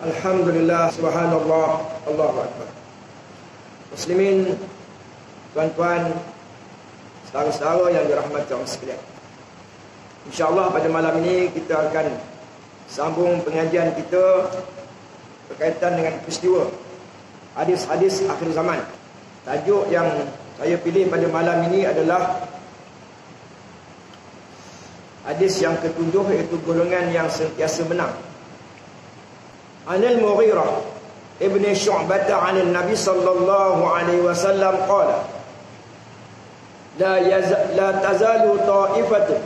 Alhamdulillah, subhanallah, Allahu akbar. Muslimin, tuan-tuan, saudara-saudara yang dirahmati Allah sekalian. InsyaAllah pada malam ini kita akan sambung pengajian kita berkaitan dengan peristiwa hadis-hadis akhir zaman. Tajuk yang saya pilih pada malam ini adalah hadis yang ketujuh, iaitu golongan yang sentiasa menang. Anil Mughirah ibn Syu'bah anil Nabi sallallahu alaihi wasallam qala la tazalu ta'ifatun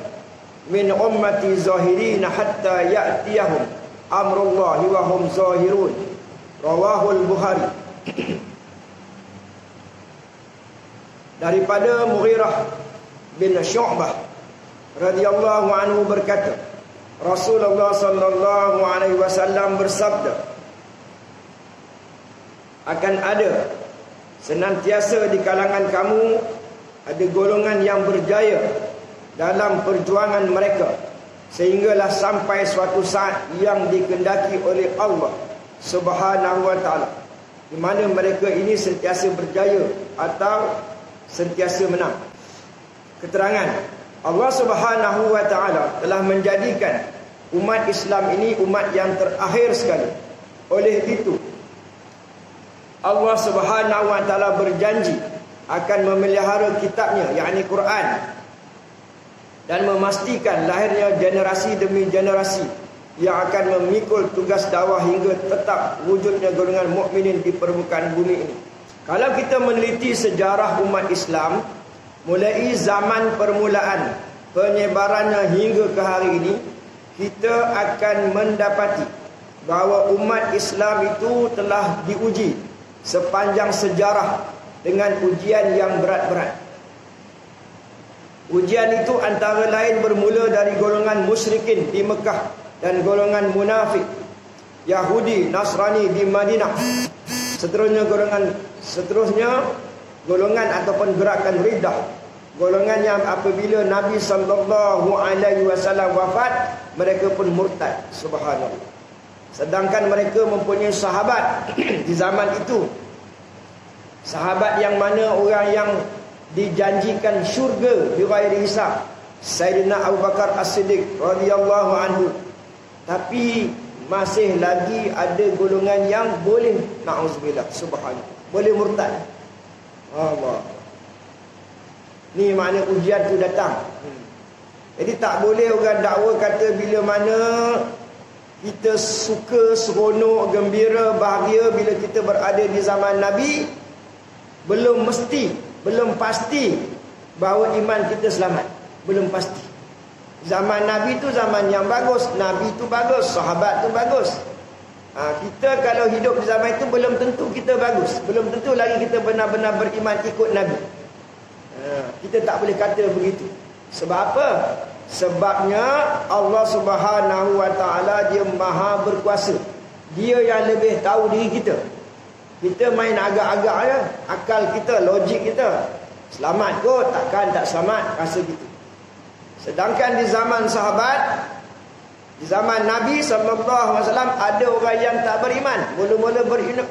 min ummati zahirin hatta ya'tiyahum amrullahi wa hum zahirun. Rawahul Bukhari. Daripada Mughirah bin Syu'bah radhiyallahu anhu berkata, Rasulullah sallallahu alaihi wasallam bersabda, akan ada senantiasa di kalangan kamu ada golongan yang berjaya dalam perjuangan mereka, sehinggalah sampai suatu saat yang dikehendaki oleh Allah Subhanahu wa taala, di mana mereka ini sentiasa berjaya atau sentiasa menang. Keterangan, Allah Subhanahu wa taala telah menjadikan umat Islam ini umat yang terakhir sekali. Oleh itu, Allah Subhanahu wa taala berjanji akan memelihara kitabnya, yakni Quran, dan memastikan lahirnya generasi demi generasi yang akan memikul tugas dakwah hingga tetap wujudnya golongan mukminin di permukaan bumi ini. Kalau kita meneliti sejarah umat Islam mulai zaman permulaan penyebarannya hingga ke hari ini, kita akan mendapati bahawa umat Islam itu telah diuji sepanjang sejarah dengan ujian yang berat-berat. Ujian itu antara lain bermula dari golongan musyrikin di Mekah dan golongan munafik Yahudi Nasrani di Madinah. Seterusnya golongan ataupun gerakan riddah, golongan yang apabila Nabi sallallahu alaihi wasallam wafat, mereka pun murtad. Subhanallah. Sedangkan mereka mempunyai sahabat di zaman itu, sahabat yang mana orang yang dijanjikan syurga bighairi hisab, Sayyidina Abu Bakar As-Siddiq radhiyallahu anhu. Tapi masih lagi ada golongan yang boleh, na'udzubillah, subhanallah, boleh murtad. Allah. Ni makna ujian tu datang. Jadi tak boleh orang dakwa kata bila mana kita suka, seronok, gembira, bahagia bila kita berada di zaman Nabi, belum mesti, belum pasti bahawa iman kita selamat. Belum pasti. Zaman Nabi tu zaman yang bagus, Nabi tu bagus, sahabat tu bagus. Kita kalau hidup di zaman itu belum tentu kita bagus, belum tentu lagi kita benar-benar beriman ikut Nabi. Kita tak boleh kata begitu. Sebab apa? Sebabnya Allah Subhanahu wa taala dia maha berkuasa. Dia yang lebih tahu diri kita. Kita main agak-agak je, akal kita, logik kita, selamat kot, takkan tak selamat, rasa gitu. Sedangkan di zaman sahabat, di zaman Nabi sallallahu alaihi wasallam, ada orang yang tak beriman, mula-mula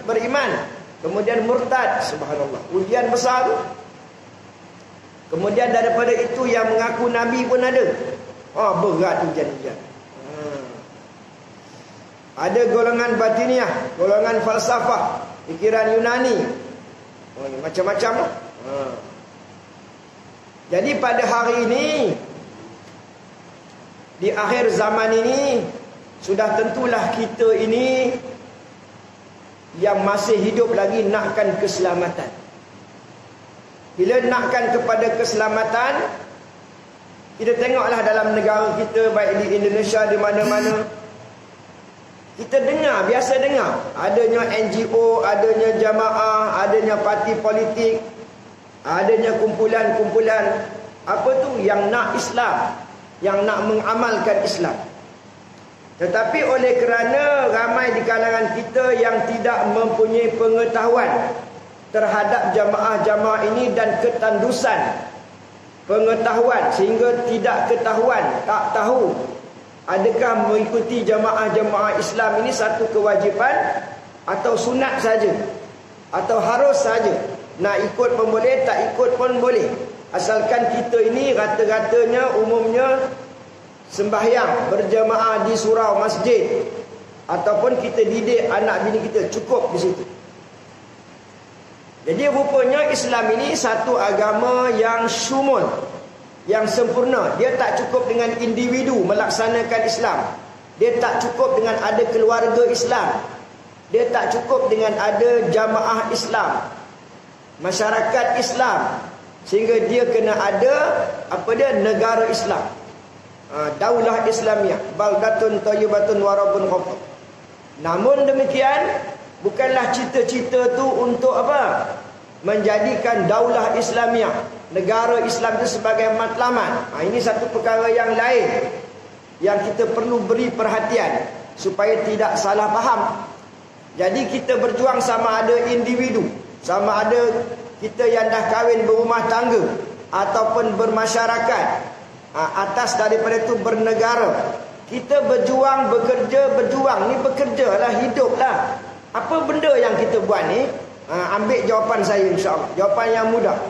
beriman, kemudian murtad. Subhanallah. Ujian besar tu. Kemudian daripada itu yang mengaku Nabi pun ada. Berat ujian-ujian. Ada golongan batiniah, golongan falsafah, fikiran Yunani. Macam-macam. Jadi pada hari ini, di akhir zaman ini, sudah tentulah kita ini yang masih hidup lagi nakkan keselamatan. Bila nakkan kepada keselamatan, kita tengoklah dalam negara kita, baik di Indonesia, di mana-mana, kita dengar, biasa dengar, adanya NGO, adanya jamaah, adanya parti politik, adanya kumpulan-kumpulan apa tu yang nak Islam, yang nak mengamalkan Islam. Tetapi oleh kerana ramai di kalangan kita yang tidak mempunyai pengetahuan terhadap jamaah-jamaah ini dan ketandusan pengetahuan, sehingga tidak ketahuan, tak tahu Adakah mengikuti jamaah-jamaah Islam ini satu kewajipan atau sunat saja, atau harus saja? Nak ikut pun boleh, tak ikut pun boleh, asalkan kita ini rata-ratanya umumnya sembahyang berjamaah di surau masjid, ataupun kita didik anak bini kita, cukup di situ. Jadi rupanya Islam ini satu agama yang syumul, yang sempurna. Dia tak cukup dengan individu melaksanakan Islam. Dia tak cukup dengan ada keluarga Islam. Dia tak cukup dengan ada jamaah Islam, masyarakat Islam, sehingga dia kena ada negara Islam, daulah Islamiyah, baldatun thayyibatun wa rabbun ghafur. Namun demikian, bukanlah cita-cita tu untuk menjadikan daulah Islamiyah, negara Islam itu sebagai matlamat. Ini satu perkara yang lain yang kita perlu beri perhatian supaya tidak salah faham. Jadi kita berjuang sama ada individu, sama ada kita yang dah kahwin berumah tangga ataupun bermasyarakat, atas daripada itu bernegara. Kita berjuang, bekerja, berjuang. Ni bekerja lah, hidup lah. Apa benda yang kita buat ni? Ambil jawapan saya insyaAllah. Jawapan yang mudah.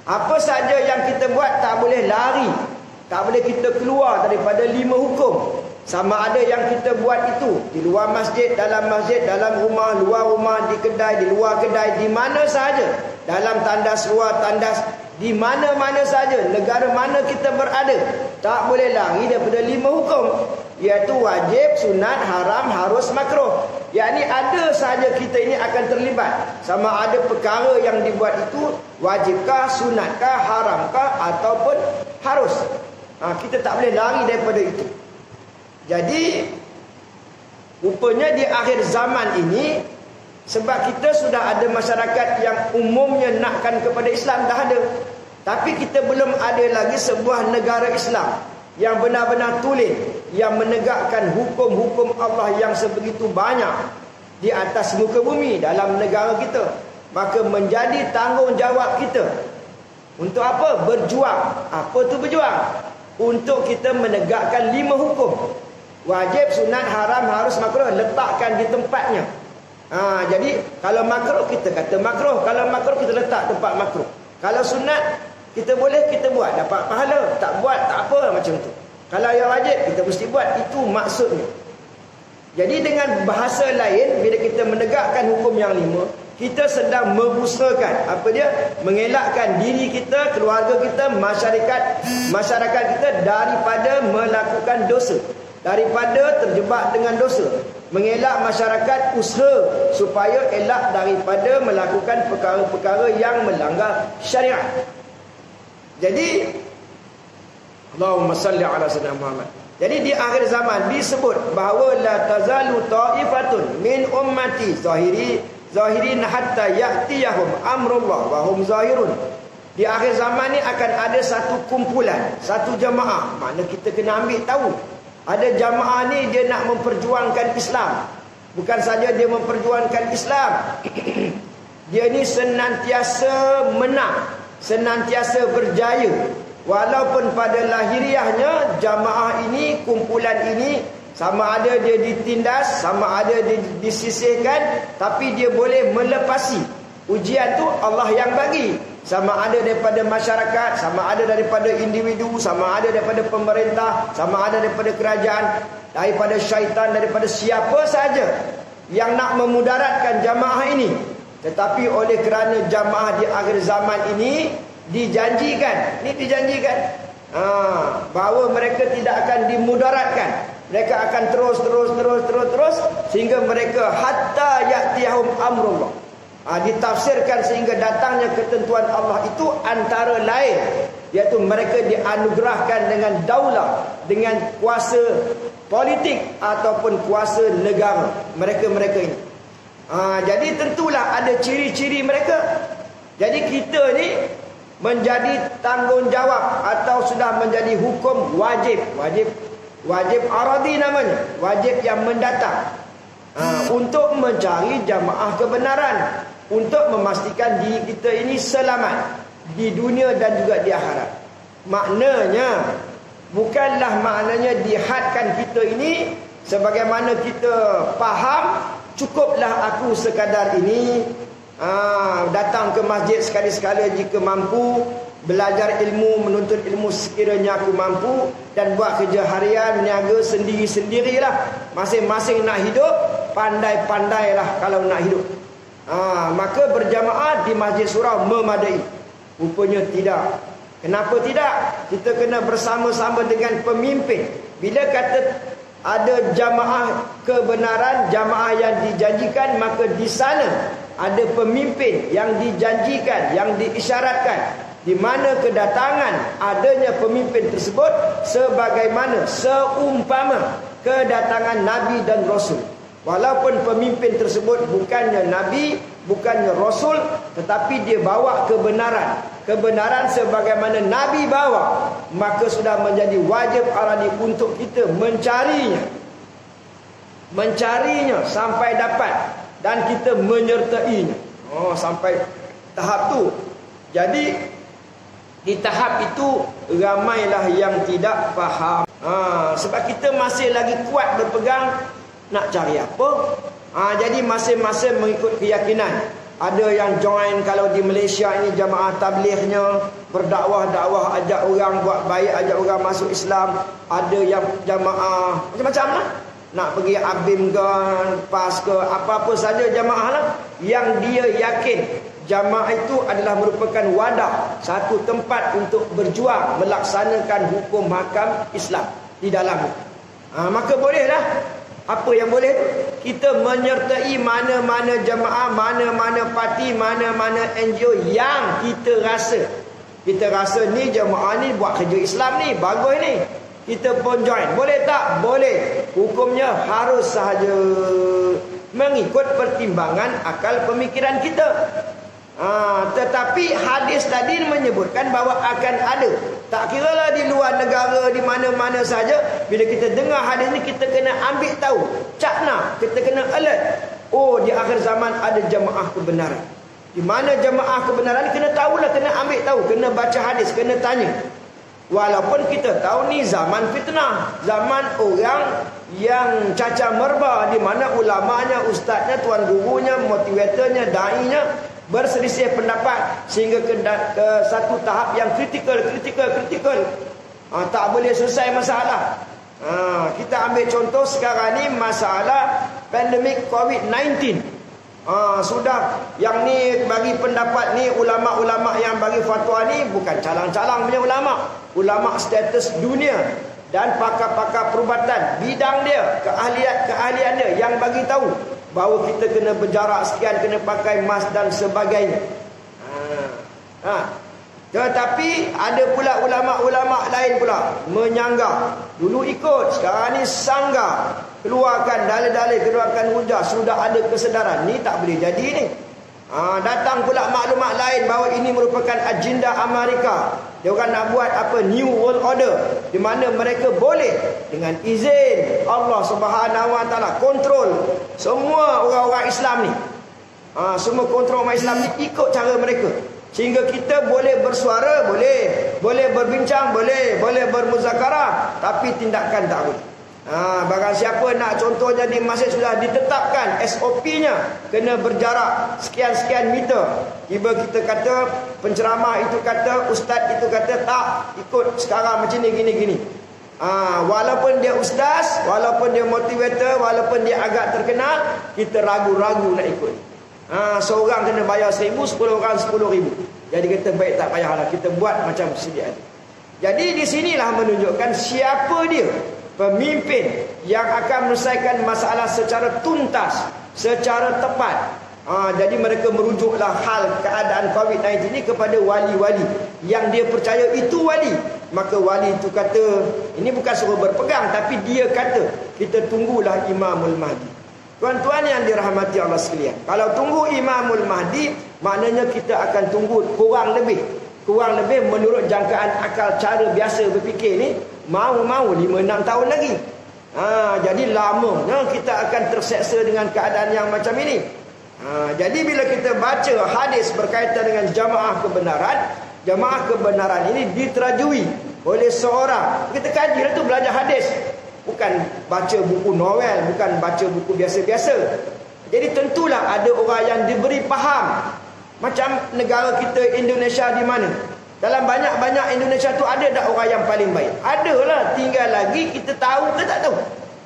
Apa saja yang kita buat tak boleh lari, tak boleh kita keluar daripada 5 hukum. Sama ada yang kita buat itu di luar masjid, dalam rumah, luar rumah, di kedai, di luar kedai, di mana saja, dalam tandas, luar tandas, di mana-mana saja, negara mana kita berada, tak boleh lari daripada 5 hukum, iaitu wajib, sunat, haram, harus, makruh. Yakni ada saja kita ini akan terlibat. Sama ada perkara yang dibuat itu wajibkah, sunatkah, haramkah ataupun harus. Kita tak boleh lari daripada itu. Jadi rupanya di akhir zaman ini, sebab kita sudah ada masyarakat yang umumnya nakkan kepada Islam, dah ada, tapi kita belum ada lagi sebuah negara Islam yang benar-benar tulen, yang menegakkan hukum-hukum Allah yang sebegitu banyak di atas muka bumi dalam negara kita. Maka menjadi tanggungjawab kita untuk apa? Berjuang. Apa tu berjuang? Untuk kita menegakkan 5 hukum. Wajib, sunat, haram, harus, makruh, letakkan di tempatnya. Jadi kalau makruh kita kata makruh, kalau makruh kita letak tempat makruh. Kalau sunat kita boleh kita buat, dapat pahala. Tak buat tak apa, macam tu. Kalau yang wajib kita mesti buat, itu maksudnya. Jadi dengan bahasa lain, bila kita menegakkan hukum yang 5, kita sedang mengusahakan mengelakkan diri kita, keluarga kita, masyarakat kita daripada melakukan dosa, daripada terjebak dengan dosa. Mengelak masyarakat, usaha supaya elak daripada melakukan perkara-perkara yang melanggar syariat. Jadi Allahumma salli ala sayyidina Muhammad. Jadi di akhir zaman disebut bahawa la tazalu ta'ifatun min ummati zahirin hatta ya'tiyahum amrullah wa hum zahirun. Di akhir zaman ni akan ada satu kumpulan, satu jamaah. Mana kita kena ambil tahu. Ada jamaah ni dia nak memperjuangkan Islam. Bukan saja dia memperjuangkan Islam, dia ni senantiasa menang, senantiasa berjaya. Walaupun pada lahiriahnya jamaah ini, kumpulan ini, sama ada dia ditindas, sama ada dia disisihkan, tapi dia boleh melepasi. Ujian tu Allah yang bagi. Sama ada daripada masyarakat, sama ada daripada individu, sama ada daripada pemerintah, sama ada daripada kerajaan, daripada syaitan, daripada siapa saja yang nak memudaratkan jamaah ini. Tetapi oleh kerana jamaah di akhir zaman ini dijanjikan bahawa mereka tidak akan dimudaratkan, mereka akan terus sehingga mereka hatta ya'tiyahum amrullah. Ditafsirkan sehingga datangnya ketentuan Allah itu antara lain, iaitu mereka dianugerahkan dengan daulah, dengan kuasa politik ataupun kuasa negara mereka ini. Jadi tentulah ada ciri-ciri mereka. Jadi kita ni menjadi tanggungjawab atau sudah menjadi hukum wajib aradi namanya, wajib yang mendatang, untuk mencari jamaah kebenaran, untuk memastikan diri kita ini selamat di dunia dan juga di akhirat. Maknanya Bukanlah maknanya dihadkan kita ini sebagaimana kita faham, cukuplah aku sekadar ini. Datang ke masjid sekali-sekala jika mampu, belajar ilmu, menuntut ilmu sekiranya aku mampu, dan buat kerja harian, berniaga sendiri-sendirilah. Masing-masing nak hidup, pandai-pandailah kalau nak hidup. Maka berjamaah di masjid surau memadai. Rupanya tidak. Kenapa tidak? Kita kena bersama-sama dengan pemimpin. Bila kata ada jamaah kebenaran, jamaah yang dijanjikan, maka di sana ada pemimpin yang dijanjikan, yang diisyaratkan, di mana kedatangan adanya pemimpin tersebut sebagaimana seumpama kedatangan Nabi dan Rasul. Walaupun pemimpin tersebut bukannya Nabi, bukannya Rasul, tetapi dia bawa kebenaran. Kebenaran sebagaimana Nabi bawa, maka sudah menjadi wajib alani untuk kita mencarinya. Mencarinya sampai dapat, dan kita menyertainya. Sampai tahap tu. Jadi di tahap itu ramailah yang tidak faham. Sebab kita masih lagi kuat berpegang nak cari apa. Jadi masing-masing mengikut keyakinan. Ada yang join kalau di Malaysia ini jamaah tablighnya, berdakwah-dakwah, ajak orang buat baik, ajak orang masuk Islam. Ada yang jamaah macam-macam lah. Nak pergi abim ke, PAS ke, apa-apa saja jamaah lah. Yang dia yakin jamaah itu adalah merupakan wadah, satu tempat untuk berjuang melaksanakan hukum hakam Islam di dalamnya. Maka bolehlah. Apa yang boleh? Kita menyertai mana-mana jamaah, mana-mana parti, mana-mana NGO yang kita rasa ni jamaah ni buat kerja Islam ni, bagus ni, kita pun join. Boleh tak? Boleh. Hukumnya harus sahaja mengikut pertimbangan akal pemikiran kita. Tetapi hadis tadi menyebutkan bahawa akan ada. Tak kiralah di luar negara, di mana-mana saja. Bila kita dengar hadis ni, kita kena ambil tahu. Cakna, kita kena alert. Di akhir zaman ada jamaah kebenaran. Di mana jamaah kebenaran, kena tahulah, kena ambil tahu. Kena baca hadis, kena tanya. Walaupun kita tahu ni zaman fitnah, zaman orang yang caca merba, di mana ulamanya, ustaznya, tuan gurunya, motivatornya, da'inya berselisih pendapat sehingga ke satu tahap yang kritikal. Tak boleh selesai masalah. Kita ambil contoh sekarang ni masalah pandemik COVID-19. Sudah yang ni bagi pendapat ni, ulama-ulama yang bagi fatwa ni bukan calang-calang punya ulama status dunia dan pakar-pakar perubatan, bidang dia, keahlian dia yang bagi tahu bahawa kita kena berjarak sekian, kena pakai mask dan sebagainya. Tetapi ada pula ulama-ulama lain pula menyanggah. Dulu ikut, sekarang ni sanggah. Keluarkan dalil-dalil, keluarkan hujah. Sudah ada kesedaran, ni tak boleh jadi ni. Datang pula maklumat lain bahawa ini merupakan agenda Amerika. Dia orang nak buat apa? New World Order, di mana mereka boleh dengan izin Allah Subhanahu Wa Taala kontrol semua orang-orang Islam ni. Semua kontrol orang Islam ni ikut cara mereka. Sehingga kita boleh bersuara, boleh berbincang, boleh bermuzakarah, tapi tindakan tak boleh. Barang siapa nak, contohnya di masjid sudah ditetapkan SOP-nya, kena berjarak sekian-sekian meter. Tiba kita kata, penceramah itu kata, ustaz itu kata, tak ikut sekarang macam ni, gini-gini. Walaupun dia ustaz, walaupun dia motivator, walaupun dia agak terkenal, kita ragu-ragu nak ikut. Seorang kena bayar 1,000, 10 orang 10,000. Jadi kata baik, tak payahlah, kita buat macam sedia ada. Jadi di sinilah menunjukkan siapa dia pemimpin yang akan menyelesaikan masalah secara tuntas, secara tepat. Jadi mereka merujuklah hal keadaan COVID-19 ini kepada wali-wali yang dia percaya itu wali. Maka wali itu kata, ini bukan suruh berpegang, tapi dia kata, kita tunggulah Imamul Mahdi. Tuan-tuan yang dirahmati Allah sekalian, kalau tunggu Imamul Mahdi, maknanya kita akan tunggu kurang lebih menurut jangkaan akal cara biasa berfikir ni, mau 5-6 tahun lagi. Jadi lamanya kita akan terseksa dengan keadaan yang macam ini. Jadi bila kita baca hadis berkaitan dengan jamaah kebenaran ini diterajui oleh seorang. Kita kaji lah tu, belajar hadis. Bukan baca buku novel, bukan baca buku biasa-biasa. Jadi tentulah ada orang yang diberi faham. Macam negara kita Indonesia di mana? Dalam banyak-banyak Indonesia tu ada tak orang yang paling baik? Adalah, tinggal lagi kita tahu ke tak tahu.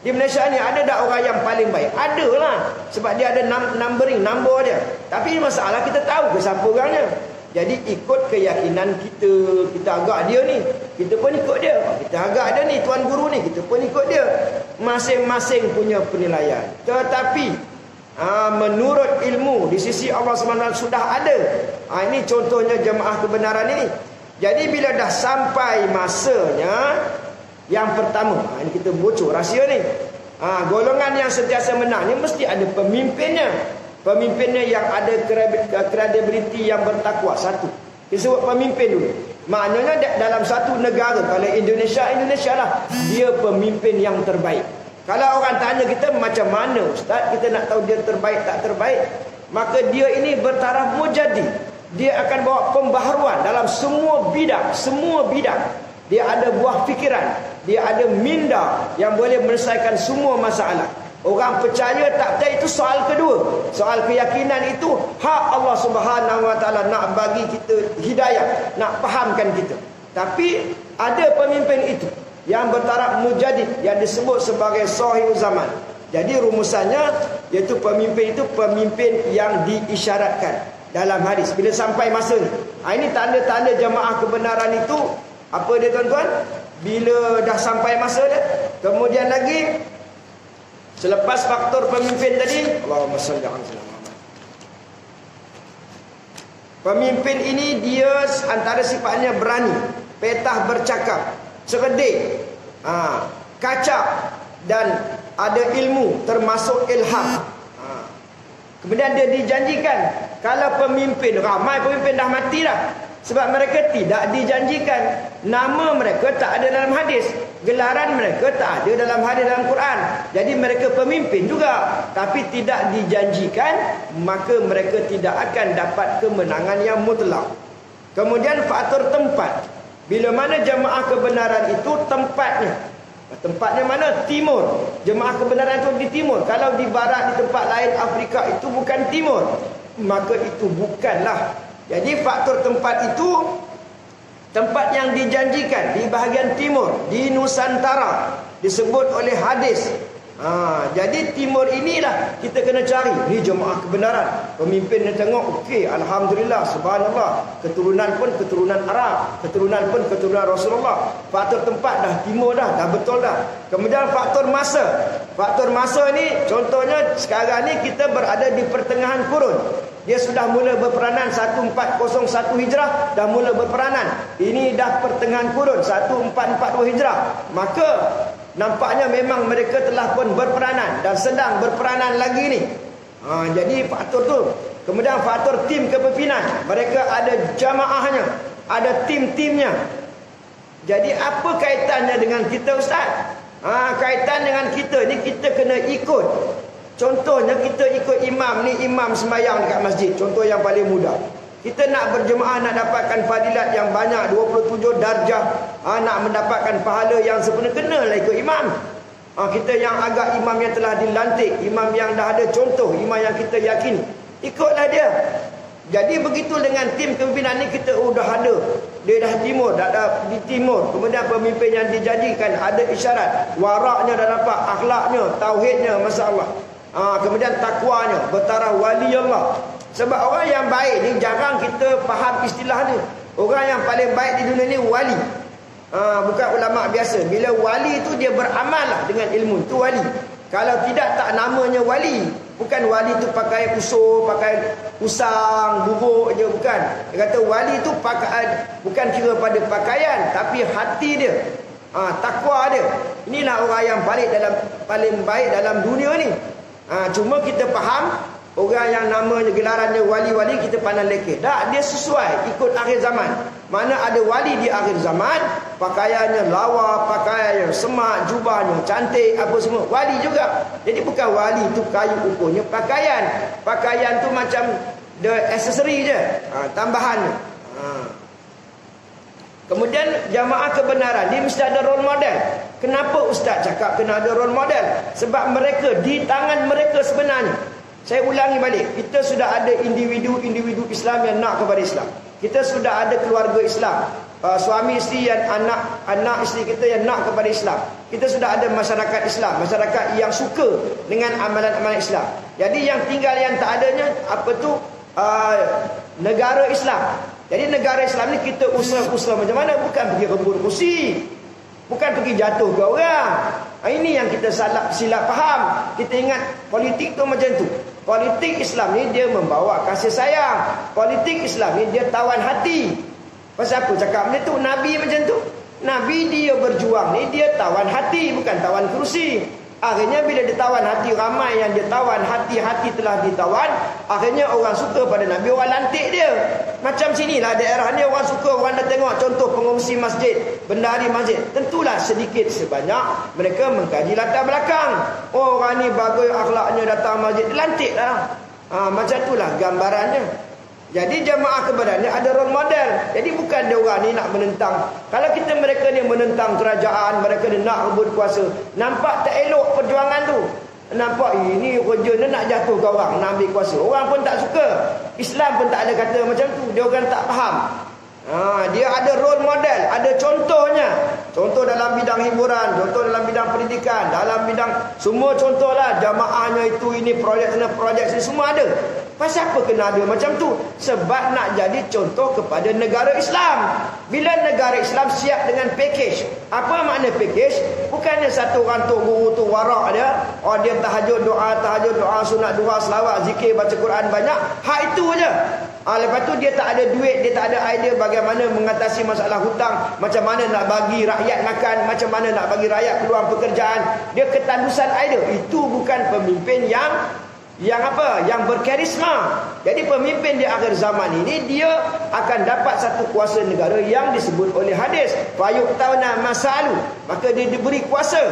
Di Malaysia ni ada tak orang yang paling baik? Adalah. Sebab dia ada numbering, number dia. Tapi masalah kita tahu ke siapa orangnya. Jadi ikut keyakinan kita. Kita agak dia ni, kita pun ikut dia. Kita agak dia ni, tuan guru ni, kita pun ikut dia. Masing-masing punya penilaian. Tetapi menurut ilmu di sisi Allah SWT sudah ada. Ini contohnya jemaah kebenaran ini. Jadi bila dah sampai masanya yang pertama, ini kita bocor rahsia ni. Golongan yang sentiasa menang ni mesti ada pemimpinnya. Pemimpinnya yang ada kredibiliti, yang bertakwa. Satu, kita sebut pemimpin dulu. Maknanya dalam satu negara, kalau Indonesia lah, dia pemimpin yang terbaik. Kalau orang tanya kita macam mana Ustaz, kita nak tahu dia terbaik tak terbaik, maka dia ini bertaraf mujadid. Dia akan bawa pembaharuan dalam semua bidang. Semua bidang dia ada buah fikiran, dia ada minda yang boleh menyelesaikan semua masalah. Orang percaya tak percaya itu soal kedua. Soal keyakinan itu hak Allah Subhanahu Wa Taala nak bagi kita hidayah, nak fahamkan kita. Tapi ada pemimpin itu yang bertaraf mujadid, yang disebut sebagai sahih zaman. Jadi rumusannya, iaitu pemimpin itu pemimpin yang diisyaratkan dalam hadis bila sampai masa ni. Ini tanda-tanda jemaah kebenaran itu. Apa dia tuan-tuan? Bila dah sampai masa dia. Kemudian lagi, selepas faktor pemimpin tadi, Allahumma salli ala Muhammad. Pemimpin ini dia antara sifatnya berani, petah bercakap, cerdik, kacak, dan ada ilmu termasuk ilham. Kemudian dia dijanjikan, kalau pemimpin, ramai pemimpin dah mati dah, sebab mereka tidak dijanjikan. Nama mereka tak ada dalam hadis, gelaran mereka tak ada dalam hadis dalam Quran. Jadi mereka pemimpin juga, tapi tidak dijanjikan, maka mereka tidak akan dapat kemenangan yang mutlak. Kemudian faktor tempat. Bila mana jemaah kebenaran itu tempatnya. Tempatnya mana? Timur. Jemaah kebenaran itu di timur. Kalau di barat, di tempat lain Afrika, itu bukan timur, maka itu bukanlah. Jadi faktor tempat itu, tempat yang dijanjikan di bahagian timur, di Nusantara, disebut oleh hadis. Jadi timur inilah kita kena cari. Ni jemaah kebenaran. Pemimpin dia tengok, okey, alhamdulillah, subhanallah, keturunan pun keturunan Arab, keturunan pun keturunan Rasulullah. Faktor tempat dah timur dah betul dah. Kemudian faktor masa. Faktor masa ni contohnya sekarang ni kita berada di pertengahan kurun. Dia sudah mula berperanan 1401 Hijrah, dah mula berperanan. Ini dah pertengahan kurun 1442 Hijrah. Maka nampaknya memang mereka telah pun berperanan dan sedang berperanan lagi ni. Jadi faktor tu. Kemudian faktor tim kepimpinan. Mereka ada jamaahnya, ada tim-timnya. Jadi apa kaitannya dengan kita, Ustaz? Kaitan dengan kita ni, kita kena ikut. Contohnya kita ikut imam ni, imam sembahyang dekat masjid. Contoh yang paling mudah. Kita nak berjemaah, nak dapatkan fadilat yang banyak, 27 darjah, nak mendapatkan pahala yang sempurna, kenalah ikut imam. Kita yang agak imam yang telah dilantik, imam yang dah ada contoh, imam yang kita yakini, ikutlah dia. Jadi begitu dengan tim kepimpinan ni, kita dah ada. Dia dah timur, dah ada di timur. Kemudian pemimpin yang dijanjikan, ada isyarat, waraknya dah dapat, akhlaknya, tauhidnya, masya-Allah. Kemudian takwanya, bertaraf wali Allah. Sebab orang yang baik ni jarang kita faham istilah ni. Orang yang paling baik di dunia ni wali. Bukan ulama biasa. Bila wali tu dia beramal lah dengan ilmu, tu wali. Kalau tidak, tak namanya wali. Bukan wali tu pakai usur, pakai usang, buruk je, bukan. Dia kata wali tu pakai, bukan kira pada pakaian, tapi hati dia, takwa dia. Inilah orang yang paling baik dalam dunia ni. Cuma kita faham orang yang namanya gelarannya wali-wali, kita pandang lekeh. Tak, dia sesuai ikut akhir zaman. Mana ada wali di akhir zaman, pakaiannya lawa, pakaiannya semak, jubahnya cantik, apa semua, wali juga. Jadi bukan wali tu kayu ukurnya pakaian. Pakaian tu macam the accessory je, tambahan. Kemudian jamaah kebenaran, dia mesti ada role model. Kenapa ustaz cakap kena ada role model? Sebab mereka, di tangan mereka sebenarnya. Saya ulangi balik, kita sudah ada individu-individu Islam yang nak kepada Islam. Kita sudah ada keluarga Islam, suami isteri dan anak isteri kita yang nak kepada Islam. Kita sudah ada masyarakat Islam, masyarakat yang suka dengan amalan-amalan Islam. Jadi yang tinggal yang tak adanya negara Islam. Jadi negara Islam ni kita usaha-usaha macam mana, bukan pergi rebut kursi, bukan pergi jatuh ke orang. Ini yang kita silap faham. Kita ingat politik tu macam tu. Politik Islam ni dia membawa kasih sayang. Politik Islam ni dia tawan hati. Pasal apa cakap benda tu? Nabi macam tu. Nabi dia berjuang ni dia tawan hati, bukan tawan kerusi. Akhirnya bila ditawan hati, ramai yang dia tawan hati telah ditawan. Akhirnya orang suka pada Nabi, orang lantik dia. Macam sinilah daerah ni orang suka, orang dah tengok contoh pengungsi masjid, bendahari masjid. Tentulah sedikit sebanyak mereka mengkaji latar belakang. Oh, orang ni bagus akhlaknya, datang masjid, lantik lah. Macam itulah gambarannya. Jadi jamaah kebenaran ni ada role model. Jadi bukan dia orang ni nak menentang. Kalau mereka ni menentang kerajaan, mereka ni nak rebut kuasa, nampak tak elok perjuangan tu. Nampak ini kerja ni nak jatuh ke orang, nak ambil kuasa. Orang pun tak suka. Islam pun tak ada kata macam tu. Dia orang tak faham. Dia ada role model, ada contohnya. Contoh dalam bidang hiburan, contoh dalam bidang pendidikan, dalam bidang semua contohlah. Jamaahnya itu, ini projek sana, projek sini, semua ada. Pasal apa kena ada macam tu? Sebab nak jadi contoh kepada negara Islam. Bila negara Islam siap dengan package. Apa makna package? Bukannya satu orang tu, guru tu warak dia, dia tahajud doa, sunat duha, selawat, zikir, baca Quran banyak. Hak itu je. Lepas tu dia tak ada duit, dia tak ada idea bagaimana mengatasi masalah hutang, macam mana nak bagi rakyat makan, macam mana nak bagi rakyat peluang pekerjaan. Dia ketandusan idea. Itu bukan pemimpin yang berkarisma. Jadi pemimpin di akhir zaman ini dia akan dapat satu kuasa negara yang disebut oleh hadis fayu'tauna masalu, maka dia diberi kuasa.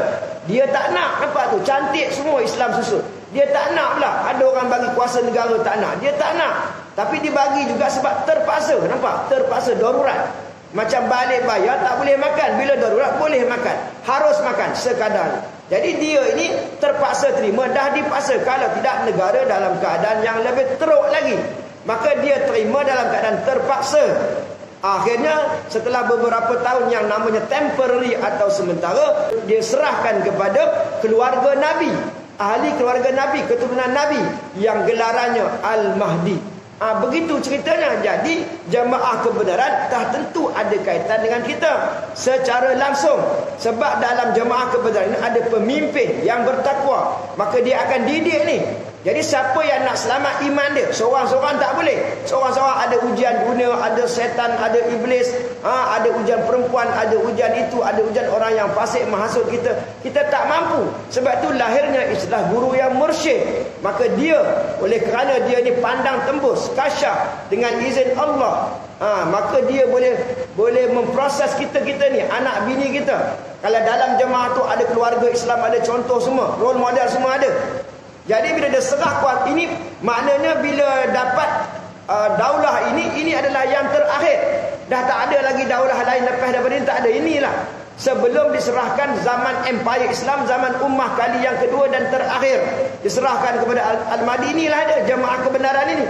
Dia tak nak, nampak tu cantik semua Islam susun. Dia tak nak pula ada orang bagi kuasa negara, tak nak. Dia tak nak. Tapi dibagi juga sebab terpaksa, nampak? Terpaksa, darurat. Macam balik bayar tak boleh makan, bila darurat boleh makan. Harus makan sekadar. Jadi dia ini terpaksa terima, dah dipaksa. Kalau tidak, negara dalam keadaan yang lebih teruk lagi. Maka dia terima dalam keadaan terpaksa. Akhirnya setelah beberapa tahun yang namanya temporary atau sementara, dia serahkan kepada keluarga Nabi, ahli keluarga Nabi, keturunan Nabi yang gelarannya Al-Mahdi. Begitu ceritanya. Jadi jamaah kebenaran dah tentu ada kaitan dengan kita secara langsung. Sebab dalam jamaah kebenaran ini ada pemimpin yang bertakwa, maka dia akan didik ni. Jadi siapa yang nak selamat iman dia, seorang-seorang tak boleh. Seorang-seorang ada ujian dunia, ada setan, ada iblis, ada ujian perempuan, ada ujian itu, ada ujian orang yang fasik menghasut kita. Kita tak mampu. Sebab tu lahirnya istilah guru yang mursyid. Maka dia, oleh kerana dia ni pandang tembus, kasyaf dengan izin Allah, maka dia boleh memproses kita ni, anak bini kita. Kalau dalam jemaah tu ada keluarga Islam, ada contoh semua, role model semua ada. Jadi bila dia serah kuat ini, maknanya bila dapat daulah ini adalah yang terakhir. Dah tak ada lagi daulah lain lepas daripada ini, tak ada. Inilah sebelum diserahkan zaman empire Islam, zaman ummah kali yang kedua dan terakhir, diserahkan kepada Al-Mahdi. Inilah ada jemaah kebenaran ini.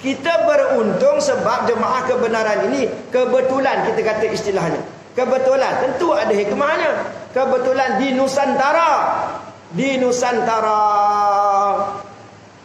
Kita beruntung sebab jemaah kebenaran ini kebetulan, kita kata istilahnya kebetulan, tentu ada hikmahnya. Kebetulan di Nusantara,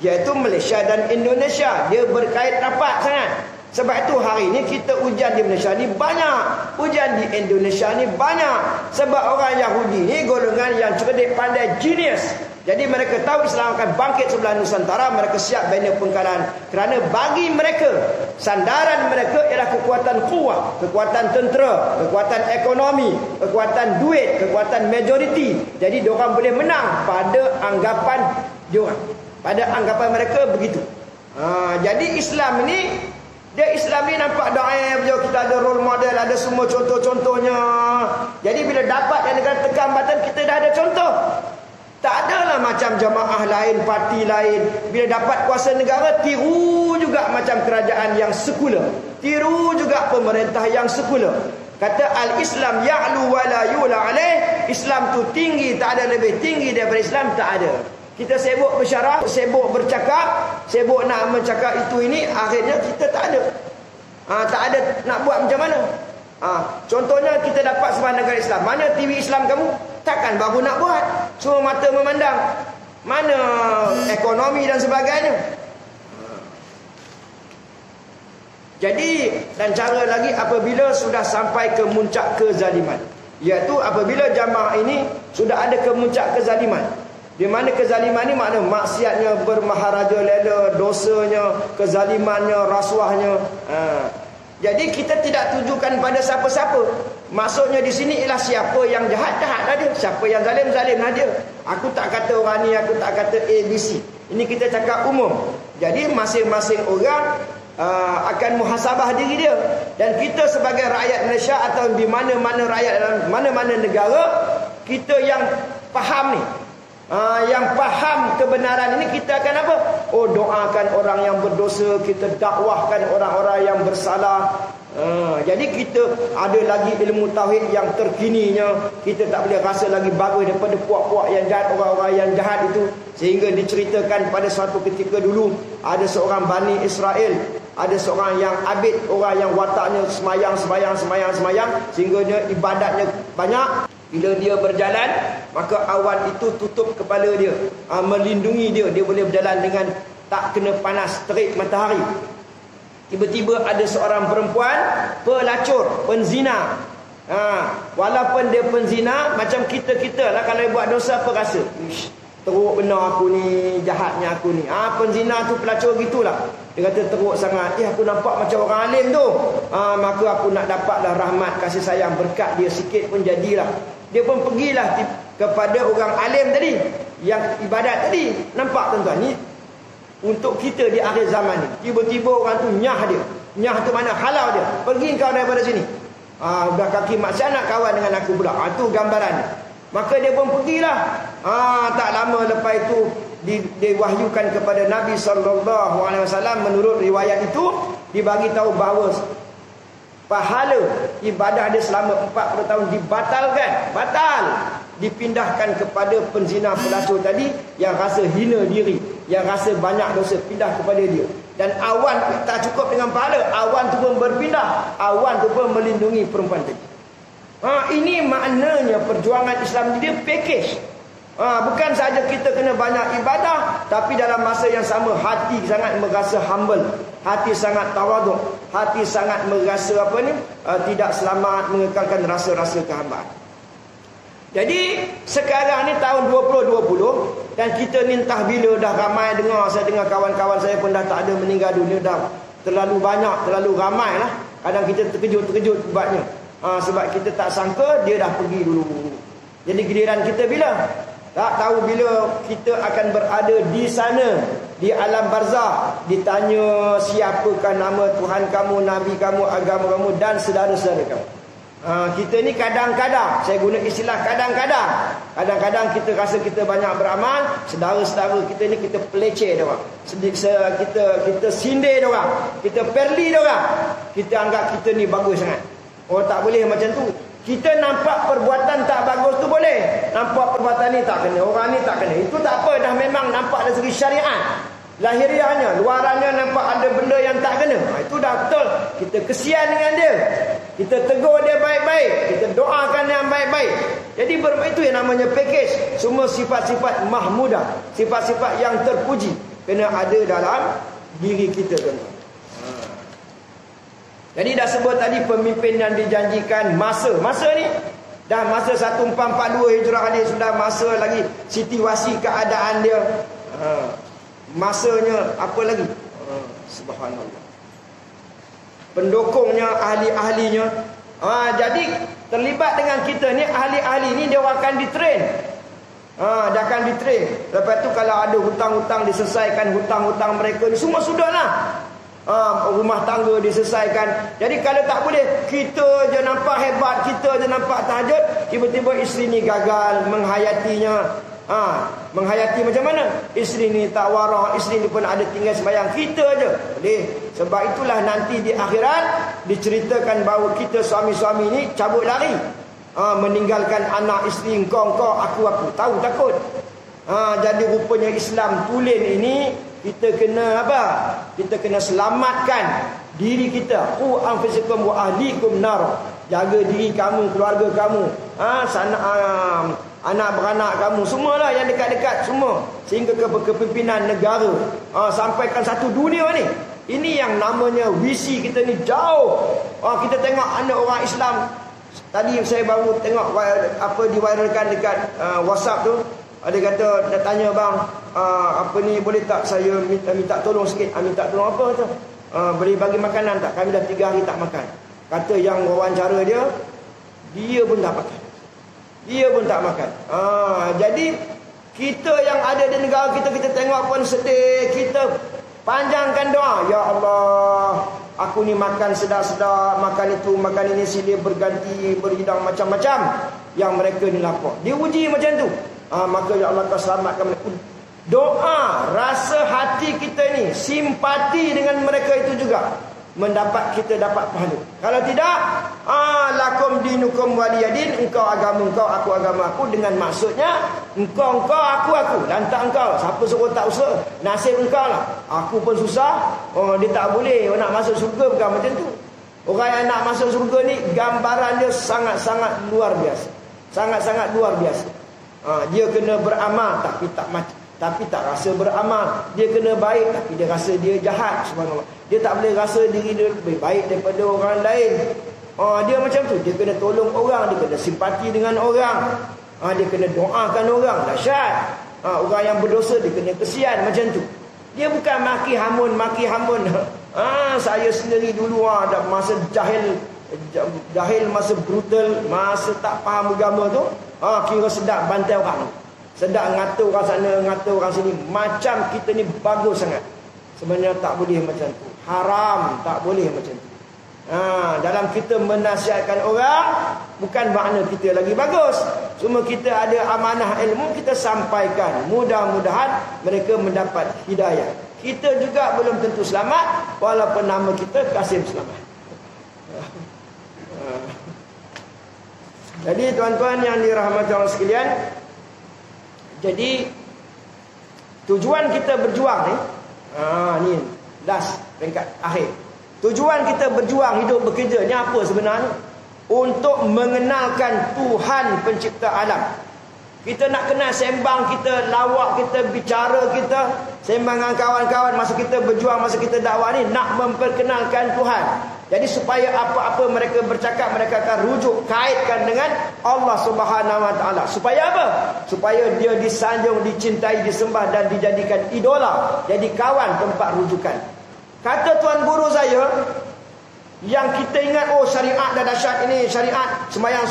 iaitu Malaysia dan Indonesia, dia berkait rapat sangat. Sebab itu hari ini kita ujian di Malaysia ni banyak, ujian di Indonesia ni banyak. Sebab orang Yahudi ni golongan yang cerdik, pandai, genius. Jadi mereka tahu Islam akan bangkit sebelah Nusantara. Mereka siap bina pengkalan. Kerana bagi mereka, sandaran mereka ialah kekuatan kuat, kekuatan tentera, kekuatan ekonomi, kekuatan duit, kekuatan majoriti. Jadi diorang boleh menang pada anggapan diorang, pada anggapan mereka begitu. Jadi Islam ni, Islam ni nampak daif je. Kita ada role model, ada semua contoh-contohnya. Jadi bila dapat yang negara tekan batan, kita dah ada contoh. Tak adalah macam jamaah lain, parti lain, bila dapat kuasa negara, tiru juga macam kerajaan yang sekular, tiru juga pemerintah yang sekular. Kata al-Islam ya'lu wa la yula alaih. Islam tu tinggi, tak ada lebih tinggi daripada Islam, tak ada. Kita sibuk bersyarah, sibuk bercakap, sibuk nak mencakap itu ini, akhirnya kita tak ada. Tak ada nak buat macam mana. Contohnya kita dapat sebuah negara Islam. Mana TV Islam kamu? Takkan baru nak buat. Semua mata memandang. Mana ekonomi dan sebagainya. Jadi, dan cara lagi apabila sudah sampai ke muncak kezaliman, iaitu apabila jamaah ini sudah ada ke muncak kezaliman. Di mana kezaliman ni makna maksiatnya bermaharaja lela, dosanya, kezalimannya, rasuahnya. Jadi kita tidak tujukan pada siapa-siapa. Maksudnya di sini ialah siapa yang jahat, jahatlah dia. Siapa yang zalim, zalimlah dia. Aku tak kata orang ni, aku tak kata ABC. Ini kita cakap umum. Jadi masing-masing orang akan muhasabah diri dia. Dan kita sebagai rakyat Malaysia atau di mana-mana rakyat dalam mana-mana negara, kita yang faham ni, yang faham kebenaran ini, kita akan apa? Doakan orang yang berdosa, kita dakwahkan orang-orang yang bersalah. Jadi kita ada lagi ilmu tauhid yang terkininya. Kita tak boleh rasa lagi bagus daripada puak-puak yang jahat, orang-orang yang jahat itu. Sehingga diceritakan pada suatu ketika dulu, ada seorang Bani Israel, ada seorang yang abid, orang yang wataknya semayang, sehingga dia ibadatnya banyak. Bila dia berjalan, maka awan itu tutup kepala dia, melindungi dia. Dia boleh berjalan dengan tak kena panas terik matahari. Tiba-tiba ada seorang perempuan pelacur, penzina. Walaupun dia penzina, macam kita-kita lah kalau buat dosa apa rasa? Teruk benar aku ni, jahatnya aku ni. Penzina tu pelacur gitulah. Dia kata teruk sangat. Aku nampak macam orang alim tu. Maka aku nak dapatlah rahmat, kasih sayang, berkat dia sikit pun jadilah. Dia pun pergilah kepada orang alim tadi, yang ibadat tadi. Nampak tuan-tuan, ni untuk kita di akhir zaman ni. Tiba-tiba orang tu nyah dia. Nyah tu mana? Halau dia. Pergi kau daripada sini. Udah kaki maksiat nak kawan dengan aku pula. Tu gambaran. Maka dia pun pergilah. Tak lama lepas itu diwahyukan kepada Nabi SAW. Menurut riwayat itu, dibagi tahu bahawa pahala ibadah dia selama 40 tahun dibatalkan. Batal. Dipindahkan kepada penzina pelacur tadi, yang rasa hina diri, yang rasa banyak dosa, pindah kepada dia. Dan awan tak cukup dengan pahala, awan tu pun berpindah. Awan tu pun melindungi perempuan tadi. Ini maknanya perjuangan Islam dia package. Bukan saja kita kena banyak ibadah, tapi dalam masa yang sama hati sangat merasa humble, hati sangat tawaduk, hati sangat merasa tidak selamat, mengekalkan rasa-rasa kehambaan. Jadi sekarang ni tahun 2020, dan kita ni entah bila dah ramai dengar. Saya dengar kawan-kawan saya pun dah tak ada meninggal dunia, dah terlalu banyak, terlalu ramai lah. Kadang kita terkejut buatnya. Sebab kita tak sangka dia dah pergi dulu. Jadi giliran kita bila? Tak tahu bila kita akan berada di sana, di alam barzah, ditanya siapakah nama Tuhan kamu, Nabi kamu, agama kamu dan saudara-saudara kamu. Kita ni kadang-kadang, saya guna istilah kadang-kadang, kadang-kadang kita rasa kita banyak beramal, saudara-saudara kita ni kita peleceh dia orang. Kita sindir dia orang, kita perli dia orang. Kita anggap kita ni bagus sangat. Tak boleh macam tu. Kita nampak perbuatan tak bagus tu boleh. Nampak perbuatan ni tak kena, orang ni tak kena. Itu tak apa, dah memang nampak dari segi syariat. Lahiriahnya, luarannya nampak ada benda yang tak kena. Itu dah betul. Kita kesian dengan dia. Kita tegur dia baik-baik. Kita doakan yang baik-baik. Jadi itu yang namanya package. Semua sifat-sifat mahmudah, sifat-sifat yang terpuji kena ada dalam diri kita, tuan-tuan. Jadi dah sebut tadi pemimpin yang dijanjikan masa ni dah masa 1442 Hijrah ni, sudah masa lagi situasi keadaan dia. Masanya apa lagi? Subhanallah. Pendukungnya, ahli-ahlinya. Jadi terlibat dengan kita ni, ahli-ahli ni dia akan ditrain. Dia akan ditrain. Lepas tu kalau ada hutang-hutang diselesaikan, hutang-hutang mereka ni semua sudahlah. Rumah tangga diselesaikan. Jadi kalau tak boleh, kita je nampak hebat, kita je nampak tahajud, tiba-tiba isteri ni gagal menghayatinya. Menghayati macam mana? Isteri ni tak warah, isteri ni pun ada tinggal sembahyang, kita je boleh Sebab itulah nanti di akhirat diceritakan bahawa kita suami-suami ni cabut lari. Meninggalkan anak isteri, engkau, aku. Tahu takut. Jadi rupanya Islam tulen ini kita kena apa? Kita kena selamatkan diri kita. Qu anfusakum wa ahlikum nar. Jaga diri kamu, keluarga kamu, anak beranak kamu, semualah yang dekat-dekat semua, sehingga ke kepimpinan negara, sampaikan satu dunia ni. Ini yang namanya visi kita ni jauh. Kita tengok anak orang Islam. Tadi saya baru tengok apa diviralkan dekat WhatsApp tu. Ada kata, dia tanya, bang, apa ni boleh tak saya minta tolong sikit? Minta tolong apa tu? Boleh bagi makanan tak? Kami dah 3 hari tak makan. Kata yang wawancara dia pun tak makan. Dia pun tak makan. Jadi kita yang ada di negara kita tengok pun sedih. Kita panjangkan doa, ya Allah, aku ni makan sedap-sedap, makan itu, makan ini, silih berganti, berhidang macam-macam. Yang mereka ni lapar. Dia uji macam tu. Maka ya Allah, kau selamatkan mereka. Doa, rasa hati kita ni simpati dengan mereka itu juga kita dapat pahala. Kalau tidak, lakum dinukum waliyadin, engkau agama engkau, aku agama aku, dengan maksudnya engkau aku, lantak engkau. Siapa suruh tak usaha, nasib engkau lah. Aku pun susah. Dia tak boleh nak masuk syurga, bukan macam tu. Orang yang nak masuk syurga ni gambaran dia sangat-sangat luar biasa. Sangat-sangat luar biasa. Dia kena beramal tapi tak rasa beramal. Dia kena baik tapi dia rasa dia jahat. Subhanallah. Dia tak boleh rasa diri dia lebih baik daripada orang lain. Dia macam tu. Dia kena tolong orang, dia kena simpati dengan orang, dia kena doakan orang. Dahsyat. Orang yang berdosa dia kena kesian macam tu. Dia bukan maki hamun. Saya sendiri dulu ada masa jahil, masa brutal, masa tak faham agama tu, kira sedap bantai orang, sedap ngatur orang sana, ngatur orang sini. Macam kita ni bagus sangat. Sebenarnya tak boleh macam tu. Haram, tak boleh macam tu. Dalam kita menasihatkan orang, bukan makna kita lagi bagus. Cuma kita ada amanah ilmu, kita sampaikan. Mudah-mudahan mereka mendapat hidayah. Kita juga belum tentu selamat, walaupun nama kita Kasim Selamat. Jadi tuan-tuan yang dirahmati Allah sekalian, jadi tujuan kita berjuang ni, ni last peringkat akhir. Tujuan kita berjuang, hidup, bekerja ni apa sebenarnya? Untuk mengenalkan Tuhan pencipta alam. Kita nak kenal, sembang kita, lawak kita, bicara kita, sembang dengan kawan-kawan masa kita berjuang, masa kita dakwah ni, nak memperkenalkan Tuhan. Jadi supaya apa-apa mereka bercakap, mereka akan rujuk, kaitkan dengan Allah Subhanahu Wa Taala. Supaya apa? Supaya dia disanjung, dicintai, disembah dan dijadikan idola, jadi kawan, tempat rujukan. Kata tuan guru saya, yang kita ingat, syariat dah dahsyat ini, syariat sembahyang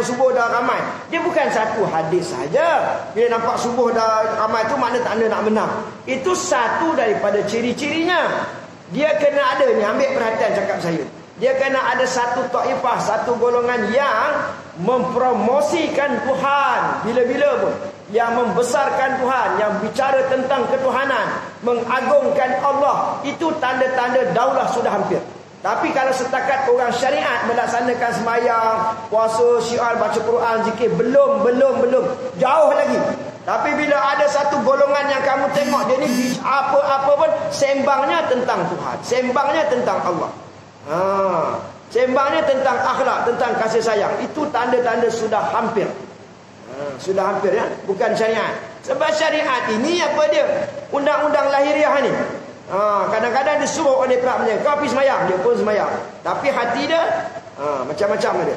subuh dah ramai. Dia bukan satu hadis saja. Bila nampak subuh dah ramai tu makna tanda nak menang. Itu satu daripada ciri-cirinya. Dia kena ada ni, ambil perhatian cakap saya. Dia kena ada satu taifah, satu golongan yang mempromosikan Tuhan bila-bila pun, yang membesarkan Tuhan, yang bicara tentang ketuhanan, mengagungkan Allah. Itu tanda-tanda daulah sudah hampir. Tapi kalau setakat orang syariat melaksanakan sembahyang, puasa, syiar, baca Quran, zikir, belum, jauh lagi. Tapi bila ada satu golongan yang kamu tengok, dia ni apa-apa pun sembangnya tentang Tuhan, sembangnya tentang Allah, sembangnya tentang akhlak, tentang kasih sayang. Itu tanda-tanda sudah hampir. Sudah hampir ya, bukan syariat. Sebab syariat ini apa dia? Undang-undang lahiriah ni. Kadang-kadang disuruh oleh pihaknya, kau pergi semayang, dia pun semayang. Tapi hati dia macam-macam ada.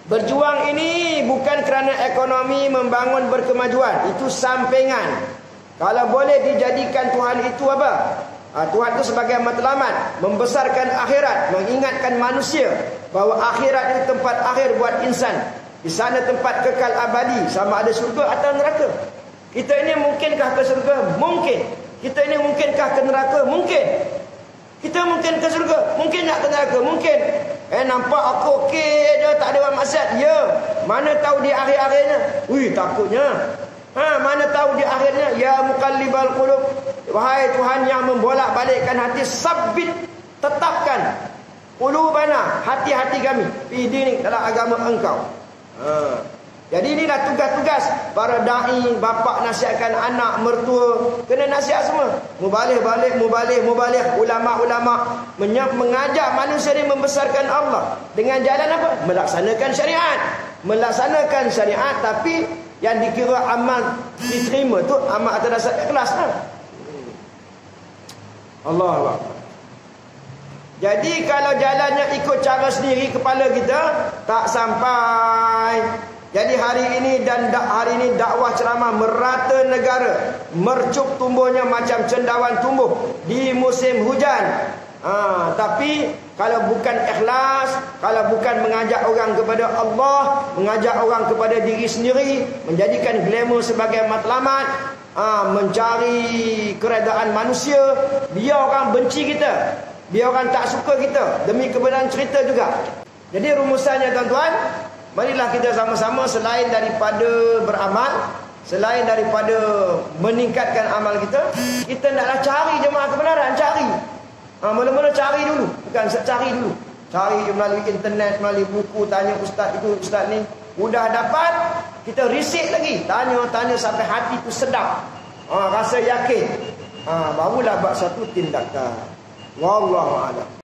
Berjuang ini bukan kerana ekonomi, membangun berkemajuan. Itu sampingan. Kalau boleh dijadikan Tuhan itu apa? Tuhan itu sebagai matlamat, membesarkan akhirat, mengingatkan manusia bahawa akhirat itu tempat akhir buat insan. Di sana tempat kekal abadi, sama ada syurga atau neraka. Kita ini mungkinkah ke syurga? Mungkin. Kita ini mungkinkah ke neraka? Mungkin. Kita mungkin ke syurga? Mungkin nak ke neraka? Mungkin. Nampak aku okey je, tak ada maksiat. Ya. Mana tahu di akhir-akhirnya. Takutnya. Mana tahu di akhirnya, ya muqallibal qulub, wahai Tuhan yang membolak-balikkan hati, sabbit, tetapkan qulubana, hati-hati kami, fi dinik, dalam agama engkau. Jadi inilah tugas-tugas para dai, bapa nasihatkan anak, mertua, kena nasihat semua. Mubalih, ulama-ulama mengajak manusia ini membesarkan Allah dengan jalan apa? Melaksanakan syariat. Melaksanakan syariat, tapi yang dikira amal diterima tu amal atas dasar ikhlas lah. Allah. Jadi kalau jalannya ikut cara sendiri kepala kita, tak sampai. Jadi hari ini dakwah ceramah merata negara, mercuk tumbuhnya macam cendawan tumbuh di musim hujan. Tapi kalau bukan ikhlas, kalau bukan mengajak orang kepada Allah, mengajak orang kepada diri sendiri, menjadikan glamour sebagai matlamat, mencari keredaan manusia, biar orang benci kita, biar orang tak suka kita, demi kebenaran cerita juga. Jadi rumusannya tuan-tuan, marilah kita sama-sama selain daripada beramal, selain daripada meningkatkan amal kita, kita naklah cari jemaah kebenaran, cari. Mula-mula cari dulu, bukan cari dulu. Cari melalui internet, melalui buku, tanya ustaz itu, ustaz ni. Udah dapat, kita risik lagi. Tanya sampai hati tu sedap. Rasa yakin. Barulah buat satu tindakan. Wallahu a'lam.